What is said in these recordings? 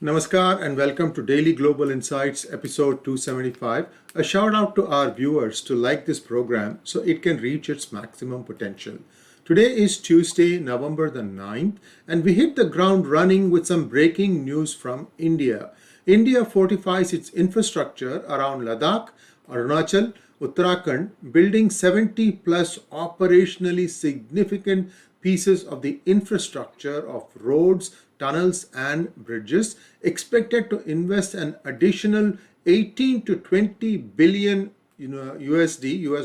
Namaskar and welcome to Daily Global Insights episode 275. A shout out to our viewers to like this program so it can reach its maximum potential. Today is Tuesday, November the 9th, and we hit the ground running with some breaking news from India. India fortifies its infrastructure around Ladakh, Arunachal, Uttarakhand, building 70 plus operationally significant pieces of the infrastructure of roads, tunnels, and bridges, expected to invest an additional 18 to 20 billion US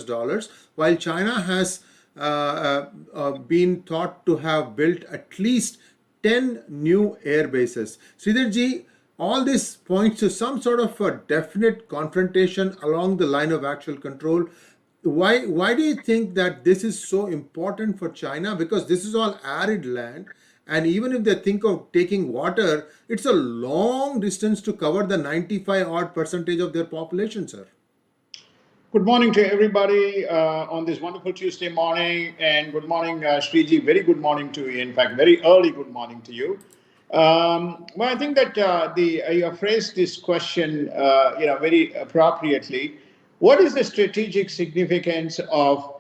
dollars, while China has been thought to have built at least 10 new air bases. Sridharji, all this points to some sort of a definite confrontation along the line of actual control. Why do you think that this is so important for China? Because this is all arid land, and even if they think of taking water, it's a long distance to cover the 95 odd percentage of their population, sir. Good morning to everybody on this wonderful Tuesday morning, and good morning, Sreeji. Very good morning to you. In fact, very early good morning to you. Well, I think that you have phrased this question, very appropriately. What is the strategic significance of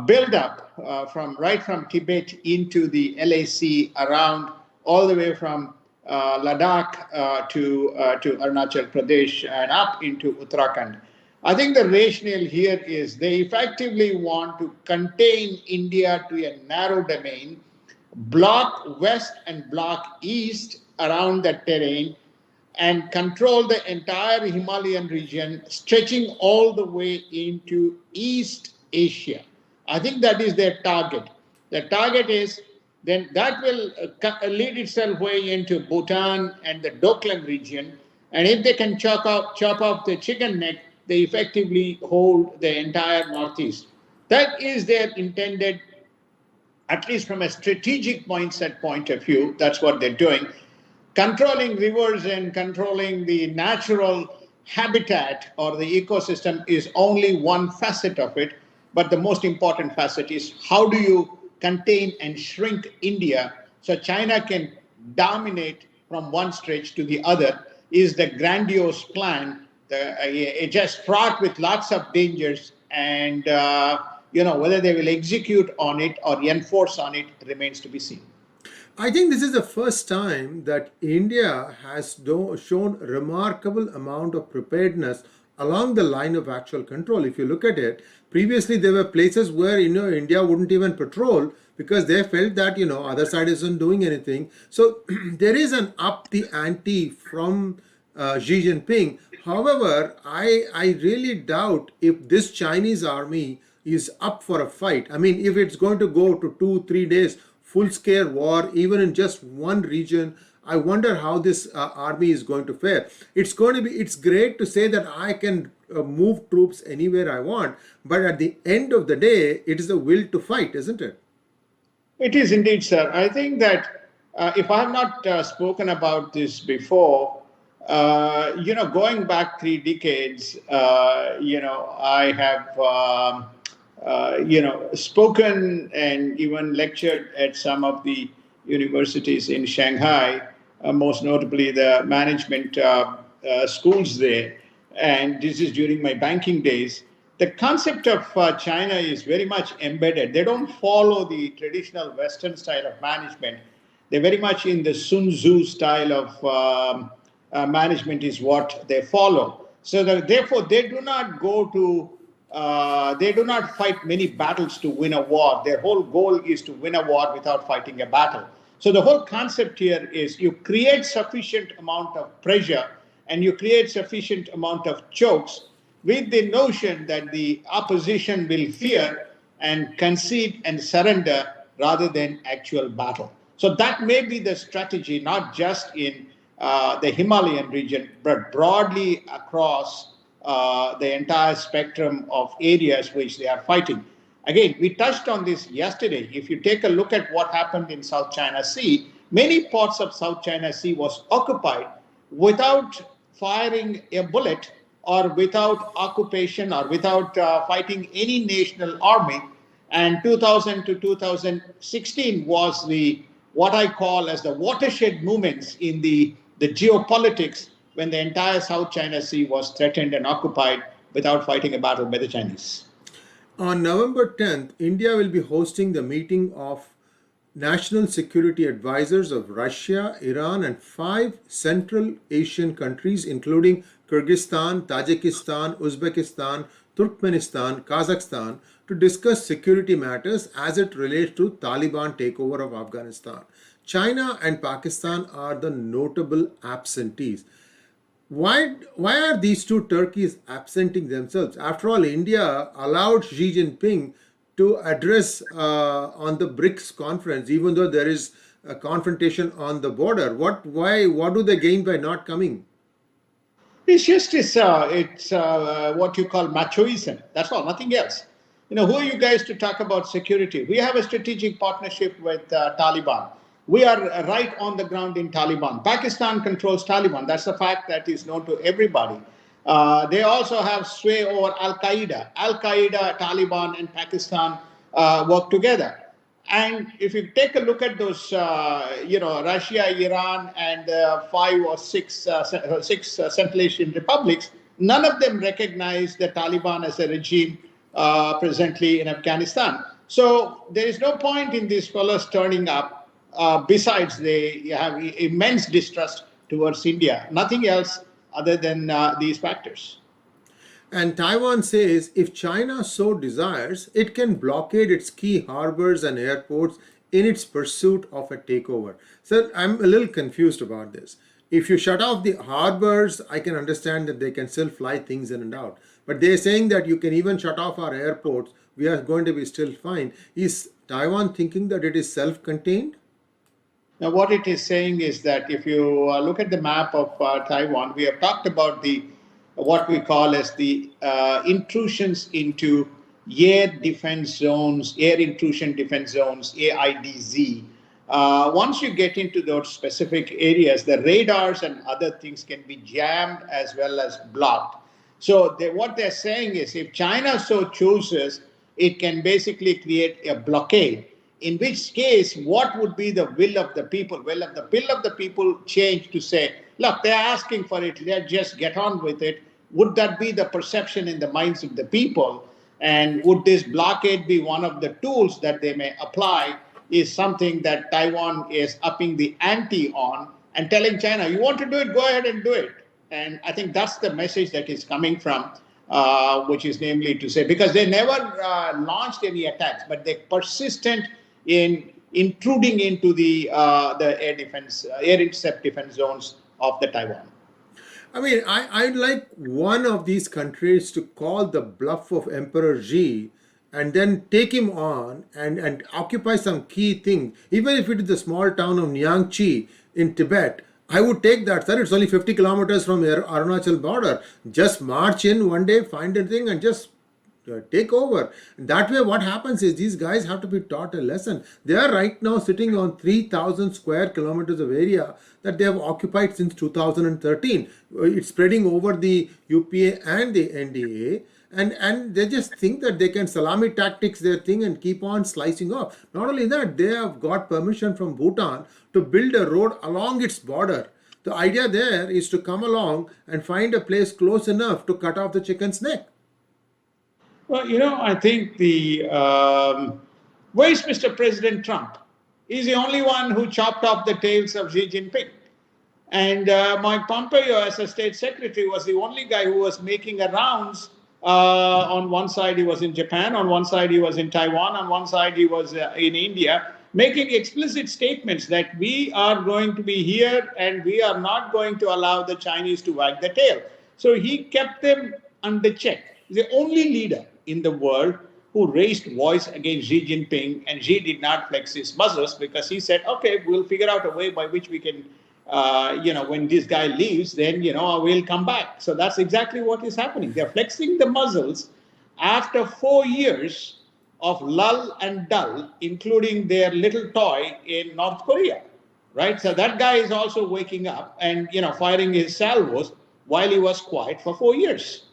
build-up right from Tibet into the LAC around all the way from Ladakh to Arunachal Pradesh and up into Uttarakhand? I think the rationale here is they effectively want to contain India to a narrow domain, block west and block east around that terrain, and control the entire Himalayan region, stretching all the way into East Asia. I think that is their target. The target is then that will lead itself way into Bhutan and the Doklam region. And if they can chop off the chicken neck, they effectively hold the entire Northeast. That is their intended, at least from a strategic mindset point of view, that's what they're doing. Controlling rivers and controlling the natural habitat or the ecosystem is only one facet of it. But the most important facet is how do you contain and shrink India so China can dominate from one stretch to the other is the grandiose plan. It's just fraught with lots of dangers, and whether they will execute on it or enforce on it remains to be seen. I think this is the first time that India has shown a remarkable amount of preparedness along the line of actual control. If you look at it, previously there were places where India wouldn't even patrol because they felt that other side isn't doing anything. So there is an up the ante from Xi Jinping. However, I really doubt if this Chinese army is up for a fight. I mean, if it's going to go to 2-3 days full-scale war, even in just one region, I wonder how this army is going to fare. It's great to say that I can move troops anywhere I want, but at the end of the day, it is the will to fight, isn't it? It is indeed, sir. I think that if I have not spoken about this before, going back 3 decades, I have spoken and even lectured at some of the universities in Shanghai, most notably the management schools there. And this is during my banking days. The concept of China is very much embedded. They don't follow the traditional Western style of management. They're very much in the Sun Tzu style of management is what they follow. So therefore, they do not fight many battles to win a war. Their whole goal is to win a war without fighting a battle. So the whole concept here is you create sufficient amount of pressure and you create sufficient amount of chokes with the notion that the opposition will fear and concede and surrender rather than actual battle. So that may be the strategy, not just in the Himalayan region, but broadly across the entire spectrum of areas which they are fighting. Again, we touched on this yesterday. If you take a look at what happened in South China Sea, many parts of South China Sea was occupied without firing a bullet or without occupation or without fighting any national army. And 2000 to 2016 was what I call as the watershed moments in the the geopolitics when the entire South China Sea was threatened and occupied without fighting a battle by the Chinese. On November 10th, India will be hosting the meeting of national security advisors of Russia, Iran, and 5 Central Asian countries, including Kyrgyzstan, Tajikistan, Uzbekistan, Turkmenistan, Kazakhstan, to discuss security matters as it relates to Taliban takeover of Afghanistan. China and Pakistan are the notable absentees. Why are these two Turkeys absenting themselves? After all, India allowed Xi Jinping to address on the BRICS conference, even though there is a confrontation on the border. What do they gain by not coming? It's just what you call machoism. That's all, nothing else. Who are you guys to talk about security? We have a strategic partnership with Taliban. We are right on the ground in Taliban. Pakistan controls Taliban. That's a fact that is known to everybody. They also have sway over Al-Qaeda. Al-Qaeda, Taliban, and Pakistan work together. And if you take a look at those, Russia, Iran, and 5 or 6 Central Asian republics, none of them recognize the Taliban as a regime presently in Afghanistan. So there is no point in these fellows turning up. Besides, they have immense distrust towards India. Nothing else other than these factors. And Taiwan says if China so desires, it can blockade its key harbors and airports in its pursuit of a takeover. So I'm a little confused about this. If you shut off the harbors, I can understand that they can still fly things in and out. But they're saying that you can even shut off our airports. We are going to be still fine. Is Taiwan thinking that it is self-contained? Now, what it is saying is that if you look at the map of Taiwan, we have talked about what we call as the intrusions into air defense zones, air intrusion defense zones, AIDZ. Once you get into those specific areas, the radars and other things can be jammed as well as blocked. So what they're saying is if China so chooses, it can basically create a blockade. In which case, what would be the will of the people? Well, if the will of the people change to say, look, they're asking for it, let's just get on with it, would that be the perception in the minds of the people? And would this blockade be one of the tools that they may apply is something that Taiwan is upping the ante on and telling China, you want to do it, go ahead and do it. And I think that's the message that is coming from, which is namely to say, because they never launched any attacks, but they're persistent in intruding into the air intercept defense zones of the Taiwan. I mean, I'd like one of these countries to call the bluff of Emperor Xi and then take him on and occupy some key thing. Even if it is the small town of 𝗀𝗃𝗀𝗃 in Tibet, I would take that, sir. It's only 50 kilometers from the Arunachal border. Just march in one day, find a thing and just take over. That way what happens is these guys have to be taught a lesson. They are right now sitting on 3,000 square kilometers of area that they have occupied since 2013. It's spreading over the UPA and the NDA. And they just think that they can salami tactics their thing and keep on slicing off. Not only that, they have got permission from Bhutan to build a road along its border. The idea there is to come along and find a place close enough to cut off the chicken's neck. Well, I think where's Mr. President Trump? He's the only one who chopped off the tails of Xi Jinping. And Mike Pompeo, as a state secretary, was the only guy who was making a rounds. On one side, he was in Japan. On one side, he was in Taiwan. On one side, he was in India, making explicit statements that we are going to be here and we are not going to allow the Chinese to wag the tail. So he kept them under check. He's the only leader in the world who raised voice against Xi Jinping, and Xi did not flex his muscles because he said, okay, we'll figure out a way by which we can, when this guy leaves, then, we'll come back. So that's exactly what is happening. They're flexing the muscles after 4 years of lull and dull, including their little toy in North Korea, right? So that guy is also waking up and, firing his salvos while he was quiet for 4 years.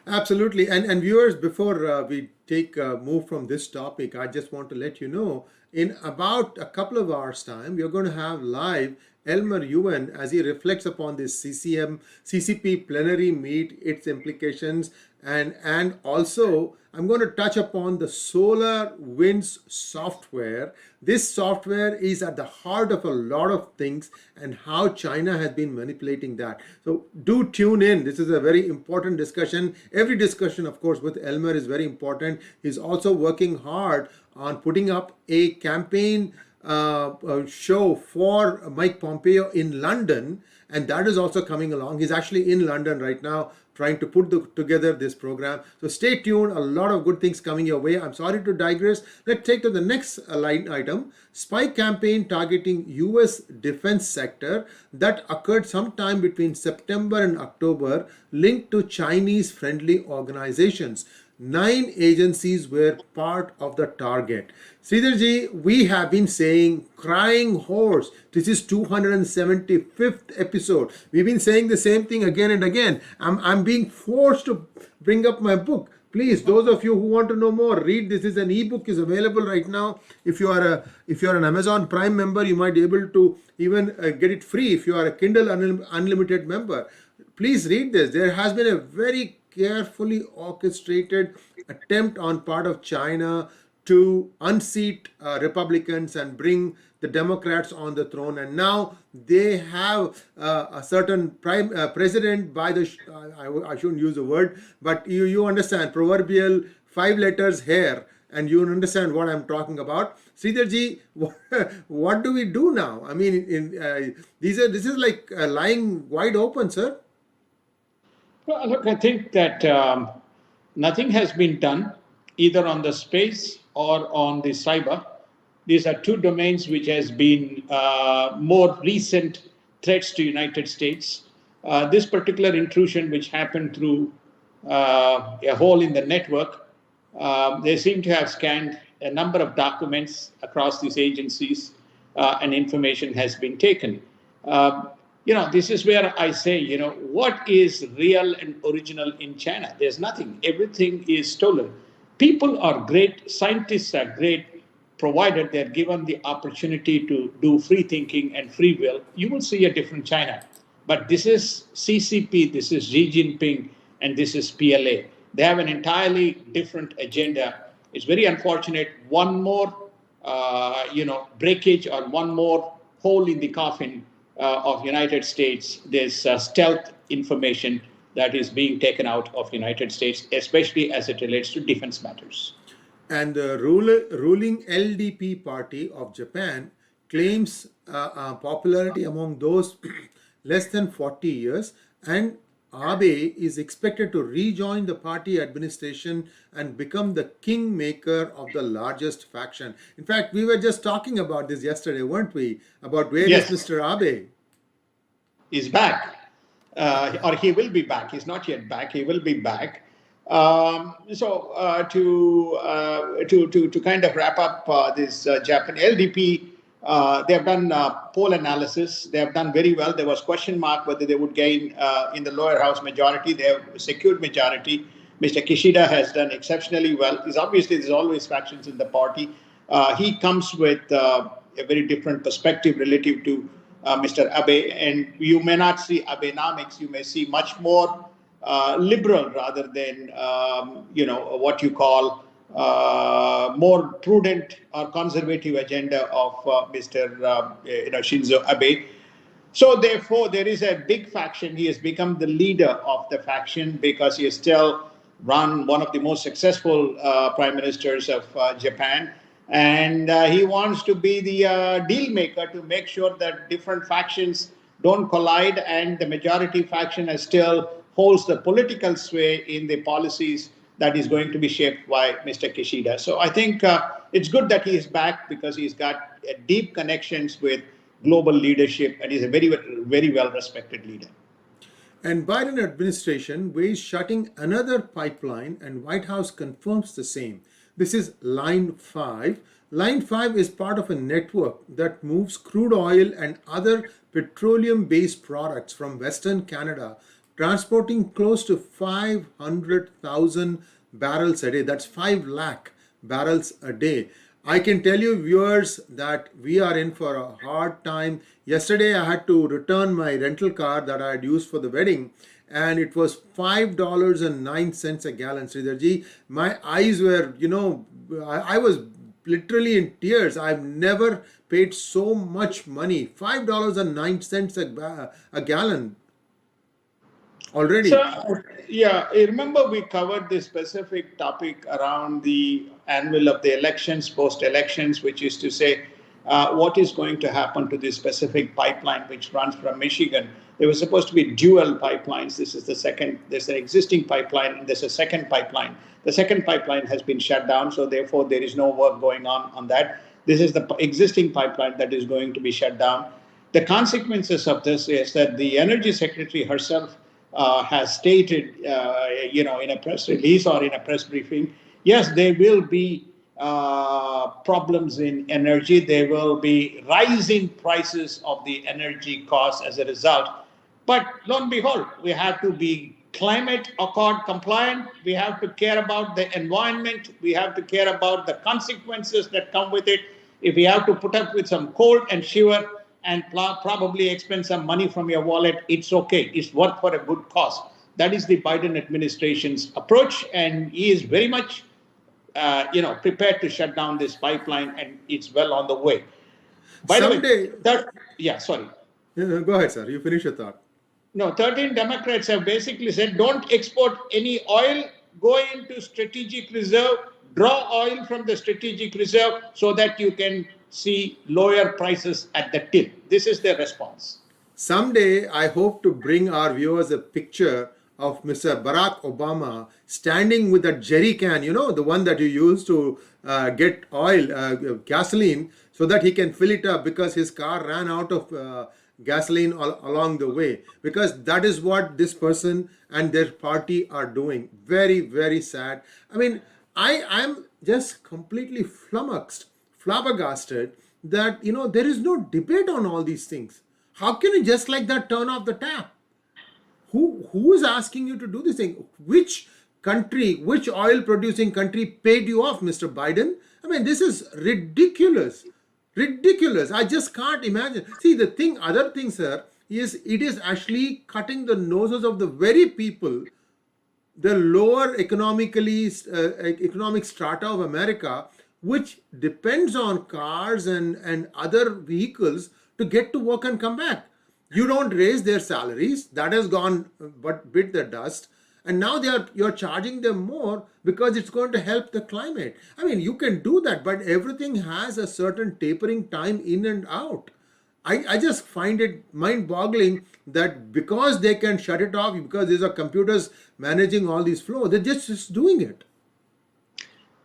Absolutely. And viewers, before we move from this topic, I just want to let you know, in about a couple of hours' time, we are going to have live 𝘹𝗂𝘀𝘀 as he reflects upon this CCP plenary meet, its implications, and also I'm going to touch upon the SolarWinds software. This software is at the heart of a lot of things and how China has been manipulating that. So do tune in. This is a very important discussion. Every discussion, of course, with 𝘹𝗂𝘀 is very important. He's also working hard on putting up a campaign show for Mike Pompeo in London, and that is also coming along. He's actually in London right now trying to put together this program. So stay tuned. A lot of good things coming your way. I'm sorry to digress. Let's take to the next line item. Spy campaign targeting US defense sector that occurred sometime between September and October linked to Chinese friendly organizations. 9 agencies were part of the target. Sridharji, we have been saying crying horse. This is 275th episode. We've been saying the same thing again and again. I'm being forced to bring up my book. Please, those of you who want to know more, read. This is an ebook, is available right now. If you are an Amazon Prime member, you might be able to even get it free if you are a Kindle Unlimited member. Please read this. There has been a very carefully orchestrated attempt on part of China to unseat Republicans and bring the Democrats on the throne. And now they have a certain president by the, I shouldn't use the word, but you understand, proverbial 5 letters hair, and you understand what I'm talking about. Sridharji, what do we do now? I mean, this is like lying wide open, sir. Well, look, I think that nothing has been done either on the space or on the cyber. These are 2 domains which has been more recent threats to United States. This particular intrusion, which happened through a hole in the network, they seem to have scanned a number of documents across these agencies, and information has been taken. This is where I say, what is real and original in China? There's nothing. Everything is stolen. People are great. Scientists are great, provided they're given the opportunity to do free thinking and free will. You will see a different China. But this is CCP, this is Xi Jinping, and this is PLA. They have an entirely different agenda. It's very unfortunate. One more, breakage or one more hole in the coffin of United States. There's stealth information that is being taken out of United States, especially as it relates to defense matters. And the ruling LDP party of Japan claims popularity among those less than 40 years, and Abe is expected to rejoin the party administration and become the kingmaker of the largest faction. In fact, we were just talking about this yesterday, weren't we? About where is Mr. Abe? He's back, or he will be back. He's not yet back. He will be back. To kind of wrap up this Japanese LDP, they have done poll analysis. They have done very well. There was question mark whether they would gain in the lower house majority. They have secured majority. Mr. Kishida has done exceptionally well. There's always factions in the party. He comes with a very different perspective relative to Mr. Abe, and you may not see Abenomics. You may see much more liberal rather than what you call more prudent or conservative agenda of Mr. Shinzo Abe. So therefore, there is a big faction. He has become the leader of the faction because he has still run one of the most successful prime ministers of Japan. And he wants to be the deal maker to make sure that different factions don't collide, and the majority faction still holds the political sway in the policies that is going to be shaped by Mr. Kishida. So I think it's good that he is back because he's got deep connections with global leadership, and he's a very, very well-respected leader. And Biden administration weighs shutting another pipeline, and White House confirms the same. This is Line 5. Line 5 is part of a network that moves crude oil and other petroleum-based products from Western Canada, transporting close to 500,000 barrels a day. That's 5 lakh barrels a day. I can tell you, viewers, that we are in for a hard time. Yesterday, I had to return my rental car that I had used for the wedding, and it was $5.09 a gallon. Sridharji, my eyes were, I was literally in tears. I've never paid so much money. $5.09 a gallon already. So, yeah, I remember we covered this specific topic around the anvil of the elections, post-elections, which is to say, what is going to happen to this specific pipeline which runs from Michigan. There was supposed to be dual pipelines. This is the second. There's an existing pipeline, and there's a second pipeline. The second pipeline has been shut down, so therefore there is no work going on that. This is the existing pipeline that is going to be shut down. The consequences of this is that the Energy Secretary herself has stated, in a press release or in a press briefing, yes, there will be problems in energy. There will be rising prices of the energy costs as a result. But lo and behold, we have to be climate accord compliant. We have to care about the environment. We have to care about the consequences that come with it. If we have to put up with some cold and shiver and probably expend some money from your wallet, it's okay. It's worth for a good cause. That is the Biden administration's approach, and he is very much, prepared to shut down this pipeline, and it's well on the way. By Someday, the way, sorry. Go ahead, sir. You finish your thought. No, 13 Democrats have basically said, don't export any oil, go into strategic reserve, draw oil from the strategic reserve so that you can see lower prices at the till. This is their response. Someday, I hope to bring our viewers a picture of Mr. Barack Obama standing with a jerry can, the one that you use to get oil, gasoline, so that he can fill it up because his car ran out of gasoline along the way. Because that is what this person and their party are doing. Very, very sad. I mean, I'm just completely flabbergasted that, there is no debate on all these things. How can you just like that turn off the tap? Who is asking you to do this thing? Which country, which oil producing country paid you off, Mr. Biden? I mean, this is ridiculous. Ridiculous. I just can't imagine. See, other thing, sir, is it is actually cutting the noses of the very people, the lower economic strata of America, which depends on cars and other vehicles to get to work and come back. You don't raise their salaries. That has gone but bit the dust. And now you're charging them more because it's going to help the climate. I mean, you can do that, but everything has a certain tapering time in and out. I just find it mind-boggling that because they can shut it off, because these are computers managing all these flows, they're just doing it.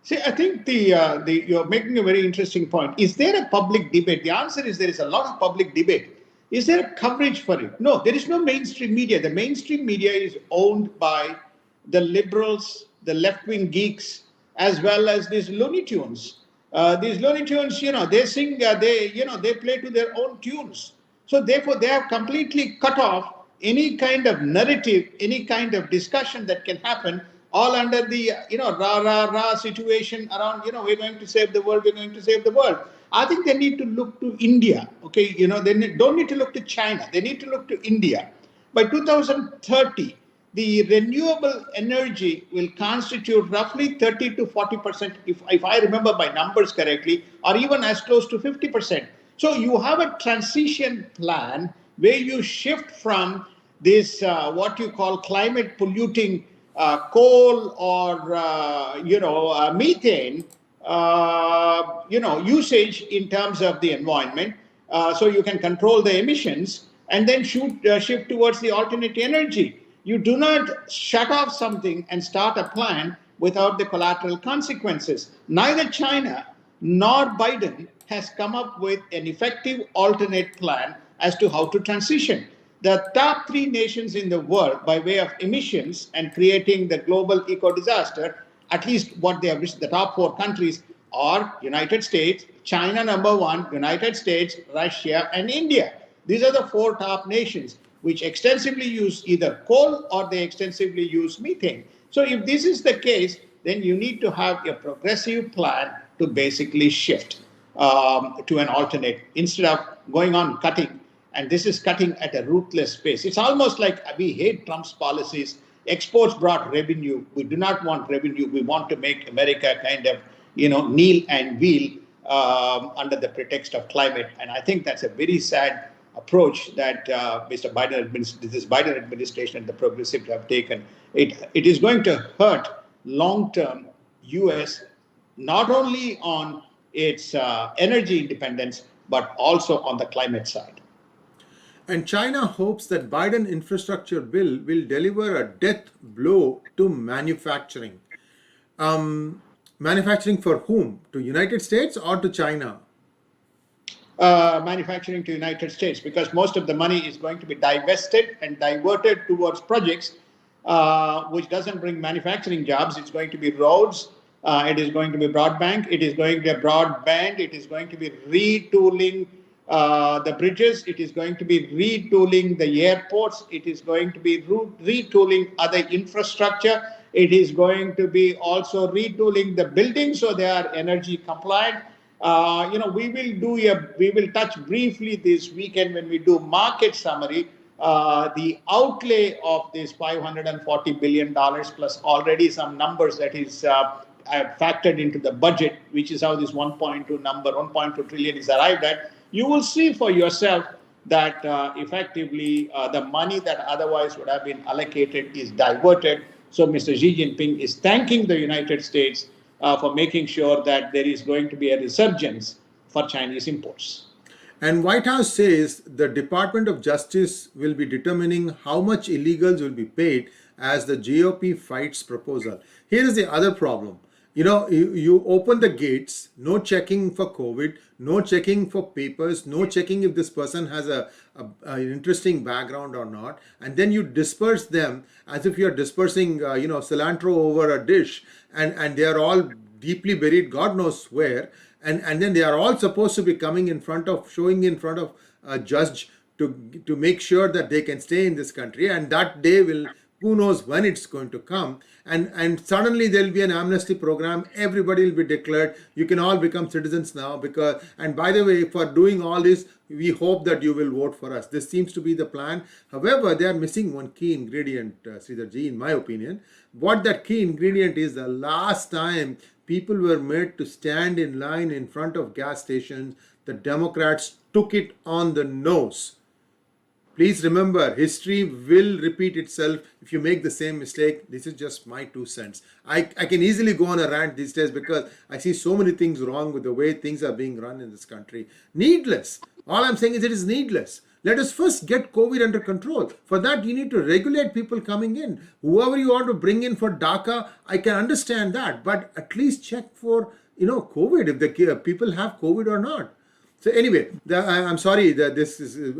See, I think you're making a very interesting point. Is there a public debate? The answer is there is a lot of public debate. Is there a coverage for it? No, there is no mainstream media. The mainstream media is owned by the liberals, the left-wing geeks, as well as these Looney Tunes. These Looney Tunes, they sing, they play to their own tunes. So therefore, they have completely cut off any kind of narrative, any kind of discussion that can happen, all under the, rah situation around, we're going to save the world, we're going to save the world. I think they need to look to India, okay? They don't need to look to China. They need to look to India. By 2030, the renewable energy will constitute roughly 30 to 40%, if I remember my numbers correctly, or even as close to 50%. So you have a transition plan where you shift from this, what you call climate polluting coal or, methane, usage in terms of the environment, so you can control the emissions and then shift towards the alternate energy. You do not shut off something and start a plan without the collateral consequences. Neither China nor Biden has come up with an effective alternate plan as to how to transition. The top 3 nations in the world by way of emissions and creating the global eco-disaster, at least what they have reached, the top 4 countries are United States, China number 1, United States, Russia, and India. These are the 4 top nations which extensively use either coal or they extensively use methane. So if this is the case, then you need to have a progressive plan to basically shift to an alternate instead of going on cutting. And this is cutting at a ruthless pace. It's almost like we hate Trump's policies. Exports brought revenue. We do not want revenue. We want to make America kind of, kneel and wheel under the pretext of climate. And I think that's a very sad approach that this Biden administration and the progressives have taken. It is going to hurt long-term U.S. not only on its energy independence, but also on the climate side. And China hopes that Biden infrastructure bill will deliver a death blow to manufacturing. Manufacturing for whom? To United States or to China? Manufacturing to United States, because most of the money is going to be divested and diverted towards projects which doesn't bring manufacturing jobs. It's going to be roads. It is going to be broadband. It is going to be broadband. It is going to be retooling the bridges. It is going to be retooling the airports. It is going to be retooling other infrastructure. It is going to be also retooling the buildings so they are energy compliant. We will touch briefly this weekend when we do market summary, the outlay of this $540 billion plus already some numbers that is factored into the budget, which is how this 1.2 trillion is arrived at. You will see for yourself that effectively the money that otherwise would have been allocated is diverted. So Mr. Xi Jinping is thanking the United States for making sure that there is going to be a resurgence for Chinese imports. And White House says the Department of Justice will be determining how much illegals will be paid as the GOP fights proposal. Here is the other problem. You open the gates, no checking for COVID, no checking for papers, no checking if this person has an interesting background or not. And then you disperse them as if you're dispersing, cilantro over a dish. And they are all deeply buried, God knows where. And then they are all supposed to be showing in front of a judge to make sure that they can stay in this country. And that day will, who knows when it's going to come. And suddenly there will be an amnesty program. Everybody will be declared. You can all become citizens now and by the way, for doing all this, we hope that you will vote for us. This seems to be the plan. However, they are missing one key ingredient, Sridharji, in my opinion. What that key ingredient is, the last time people were made to stand in line in front of gas stations, the Democrats took it on the nose. Please remember, history will repeat itself if you make the same mistake. This is just my 2 cents. I can easily go on a rant these days because I see so many things wrong with the way things are being run in this country. Needless. All I'm saying is it is needless. Let us first get COVID under control. For that, you need to regulate people coming in. Whoever you want to bring in for DACA, I can understand that. But at least check for, COVID, if the people have COVID or not. So anyway, I'm sorry that this is,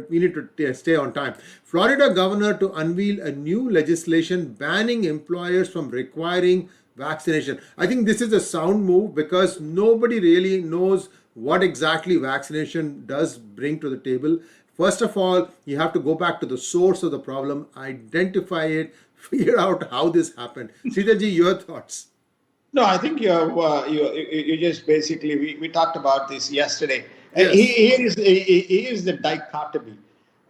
we need to stay on time. Florida governor to unveil a new legislation banning employers from requiring vaccination. I think this is a sound move because nobody really knows what exactly vaccination does bring to the table. First of all, you have to go back to the source of the problem, identify it, figure out how this happened. Sridharji, your thoughts? No, I think you just basically, we talked about this yesterday. Yes. Here is the dichotomy.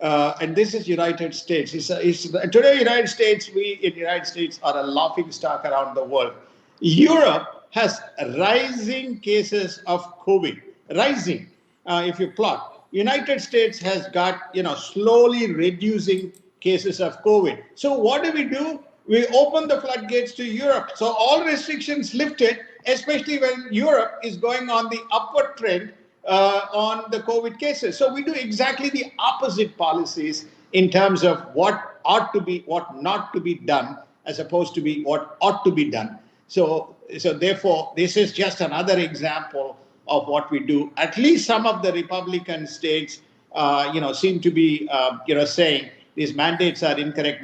And this is United States. Today, United States, we in the United States are a laughing stock around the world. Europe has rising cases of COVID, rising, if you plot. United States has got, slowly reducing cases of COVID. So what do? We open the floodgates to Europe. So all restrictions lifted, especially when Europe is going on the upward trend on the COVID cases. So we do exactly the opposite policies in terms of what ought to be, what not to be done, as opposed to be what ought to be done. So therefore, this is just another example of what we do. At least some of the Republican states, seem to be, saying these mandates are incorrect,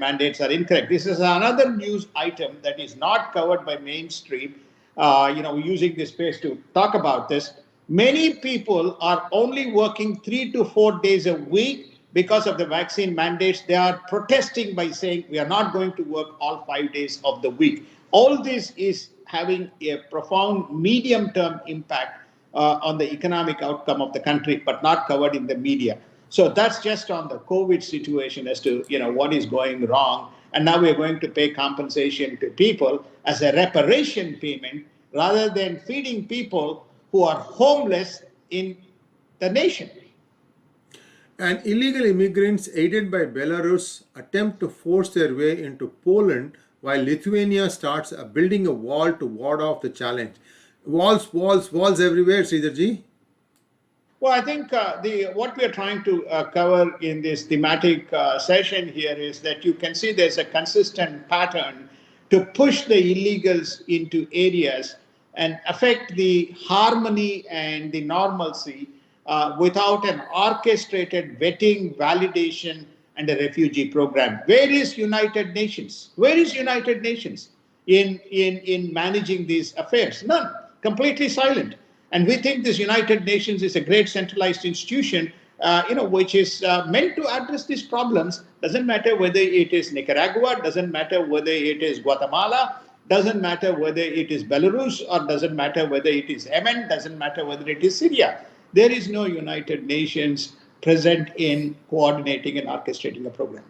This is another news item that is not covered by mainstream. We're using this space to talk about this. Many people are only working 3 to 4 days a week because of the vaccine mandates. They are protesting by saying we are not going to work all 5 days of the week. All this is having a profound medium-term impact on the economic outcome of the country, but not covered in the media. So that's just on the COVID situation as to what is going wrong. And now we're going to pay compensation to people as a reparation payment rather than feeding people who are homeless in the nation. And illegal immigrants aided by Belarus attempt to force their way into Poland while Lithuania starts building a wall to ward off the challenge. Walls, walls, walls everywhere, Sridharji. Well, I think what we are trying to cover in this thematic session here is that you can see there's a consistent pattern to push the illegals into areas and affect the harmony and the normalcy without an orchestrated vetting, validation, and a refugee program. Where is United Nations? Where is United Nations in managing these affairs? None. Completely silent. And we think this United Nations is a great centralized institution, which is meant to address these problems. Doesn't matter whether it is Nicaragua, doesn't matter whether it is Guatemala, doesn't matter whether it is Belarus, or doesn't matter whether it is Yemen, doesn't matter whether it is Syria. There is no United Nations present in coordinating and orchestrating a program.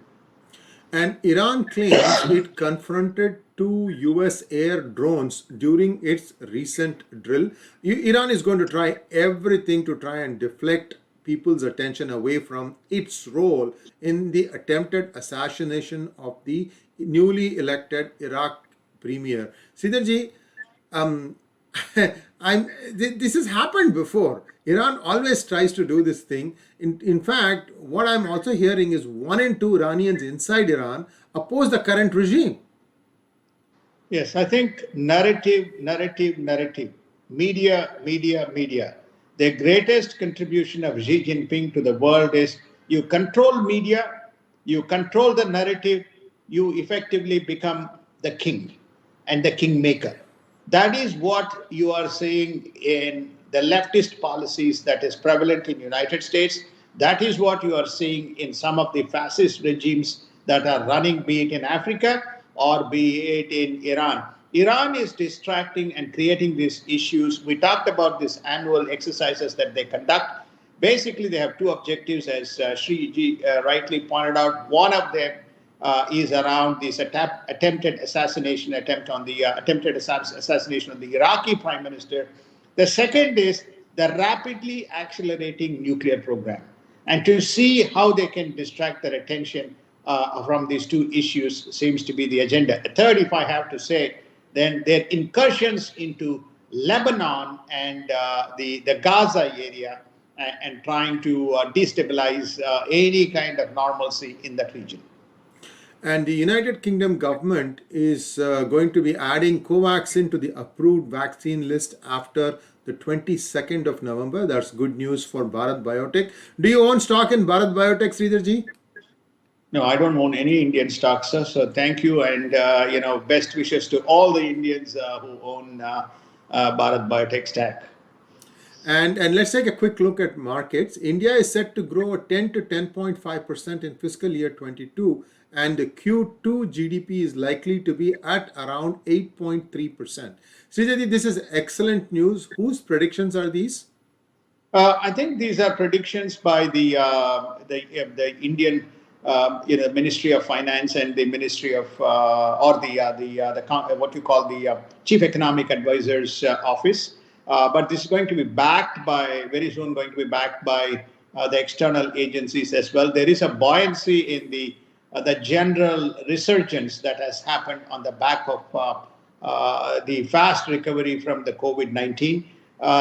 And Iran claims it confronted 2 US air drones during its recent drill. Iran is going to try everything to try and deflect people's attention away from its role in the attempted assassination of the newly elected Iraq premier. Sridharji, this has happened before. Iran always tries to do this thing. In fact, what I'm also hearing is 1 in 2 Iranians inside Iran oppose the current regime. Yes, I think narrative. Media. The greatest contribution of Xi Jinping to the world is you control media, you control the narrative, you effectively become the king and the kingmaker. That is what you are seeing in the leftist policies that is prevalent in the United States. That is what you are seeing in some of the fascist regimes that are running, be it in Africa or be it in Iran. Iran is distracting and creating these issues. We talked about these annual exercises that they conduct. Basically, they have 2 objectives, as Sree rightly pointed out. One of them is around this attempted assassination of the Iraqi prime minister. The second is the rapidly accelerating nuclear program, and to see how they can distract their attention from these 2 issues seems to be the agenda. A third, if I have to say, then their incursions into Lebanon and the Gaza area and trying to destabilize any kind of normalcy in that region. And the United Kingdom government is going to be adding Covaxin to the approved vaccine list after the 22nd of November. That's good news for Bharat Biotech. Do you own stock in Bharat Biotech, Sridharji? No, I don't own any Indian stocks, sir. So thank you, and best wishes to all the Indians who own Bharat Biotech stock. And let's take a quick look at markets. India is set to grow 10 to 10.5% in fiscal year 22, and the Q2 GDP is likely to be at around 8.3%. Sridhar, this is excellent news. Whose predictions are these? I think these are predictions by the Indian Ministry of Finance and the Ministry of what you call the Chief Economic Advisor's Office. But this is going to be backed by, very soon going to be backed by the external agencies as well. There is a buoyancy in the general resurgence that has happened on the back of the fast recovery from the COVID-19.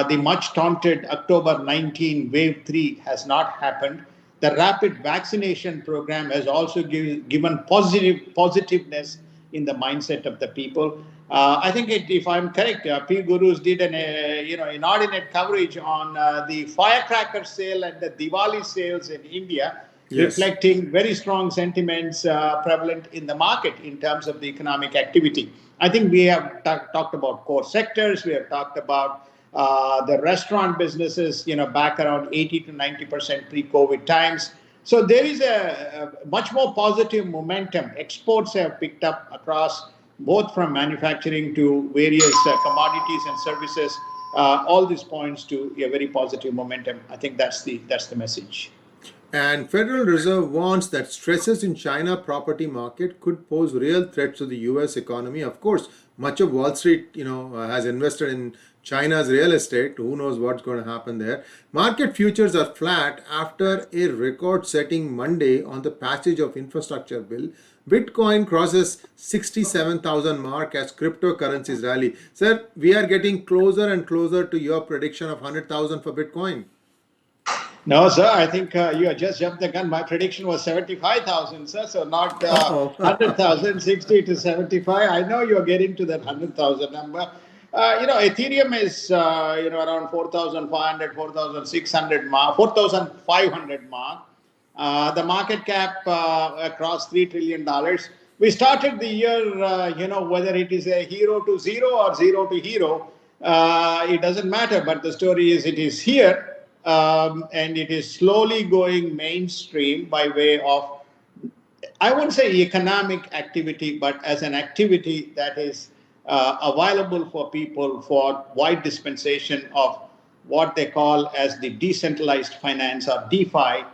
The much taunted October 19 wave 3 has not happened. The rapid vaccination program has also given positiveness in the mindset of the people. I think, if I'm correct, PGurus did an inordinate coverage on the firecracker sale and the Diwali sales in India, yes, reflecting very strong sentiments prevalent in the market in terms of the economic activity. I think we have talked about core sectors. We have talked about the restaurant businesses, back around 80 to 90% pre-COVID times. So there is a much more positive momentum. Exports have picked up across both from manufacturing to various commodities and services. All this points to a very positive momentum. I think that's the message. And Federal Reserve warns that stresses in China property market could pose real threats to the US economy. Of course, much of Wall Street, has invested in China's real estate. Who knows what's going to happen there? Market futures are flat after a record-setting Monday on the passage of infrastructure bill. Bitcoin crosses 67,000 mark as cryptocurrencies rally. Sir, we are getting closer and closer to your prediction of 100,000 for Bitcoin. No, sir, I think you have just jumped the gun. My prediction was 75,000, sir, so not 100,000, 60 to 75. I know you're getting to that 100,000 number. Ethereum is, around 4,500, 4,600 mark, 4,500 mark. The market cap across $3 trillion. We started the year, whether it is a hero to zero or zero to hero, it doesn't matter. But the story is it is here. And it is slowly going mainstream by way of, I won't say economic activity, but as an activity that is available for people for wide dispensation of what they call as the decentralized finance or DeFi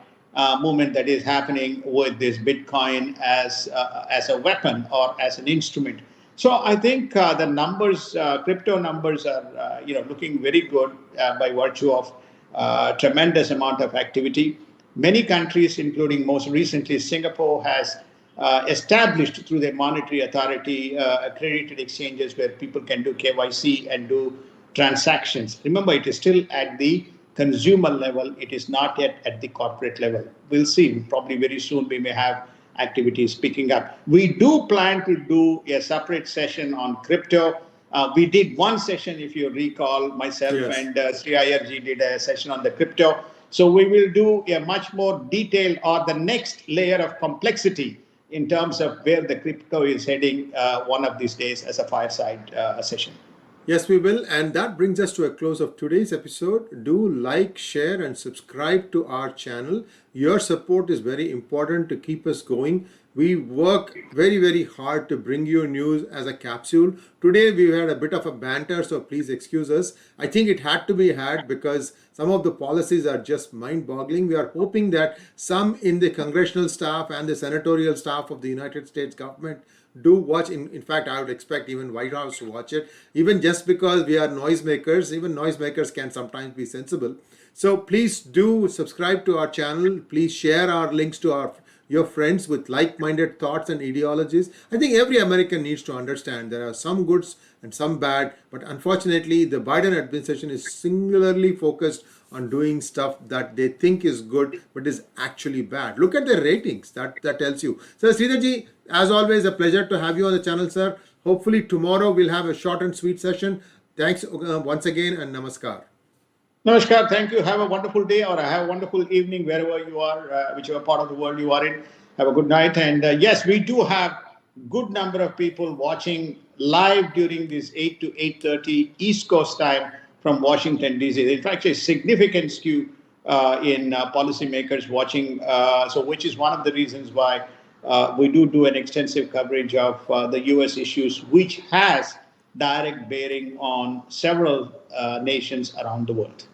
movement that is happening with this Bitcoin as a weapon or as an instrument. So I think the numbers, crypto numbers are, looking very good by virtue of tremendous amount of activity. Many countries, including most recently Singapore, has established through their monetary authority accredited exchanges where people can do KYC and do transactions. Remember, it is still at the consumer level. It is not yet at the corporate level. We'll see. Probably very soon we may have activities picking up. We do plan to do a separate session on crypto. We did one session, if you recall, myself and Sree Iyer ji did a session on the crypto. So we will do a much more detailed or the next layer of complexity in terms of where the crypto is heading one of these days as a fireside session. Yes, we will. And that brings us to a close of today's episode. Do like, share, and subscribe to our channel. Your support is very important to keep us going. We work very, very hard to bring you news as a capsule. Today, we had a bit of a banter, so please excuse us. I think it had to be had because some of the policies are just mind-boggling. We are hoping that some in the congressional staff and the senatorial staff of the United States government do watch. In fact, I would expect even White House to watch it, even just because we are noisemakers. Even noisemakers can sometimes be sensible. So please do subscribe to our channel. Please share our links to your friends with like-minded thoughts and ideologies. I think every American needs to understand there are some goods and some bad, but unfortunately the Biden administration is singularly focused on doing stuff that they think is good but is actually bad. Look at the ratings. That tells you. So Sridhar ji, as always, a pleasure to have you on the channel, sir. Hopefully tomorrow we'll have a short and sweet session. Thanks once again and namaskar. Namaskar, thank you. Have a wonderful day or have a wonderful evening wherever you are, whichever part of the world you are in. Have a good night. And yes, we do have good number of people watching live during this 8 to 8:30 East Coast time from Washington, D.C. In fact, a significant skew in policymakers watching, so which is one of the reasons why we do an extensive coverage of the U.S. issues, which has direct bearing on several nations around the world.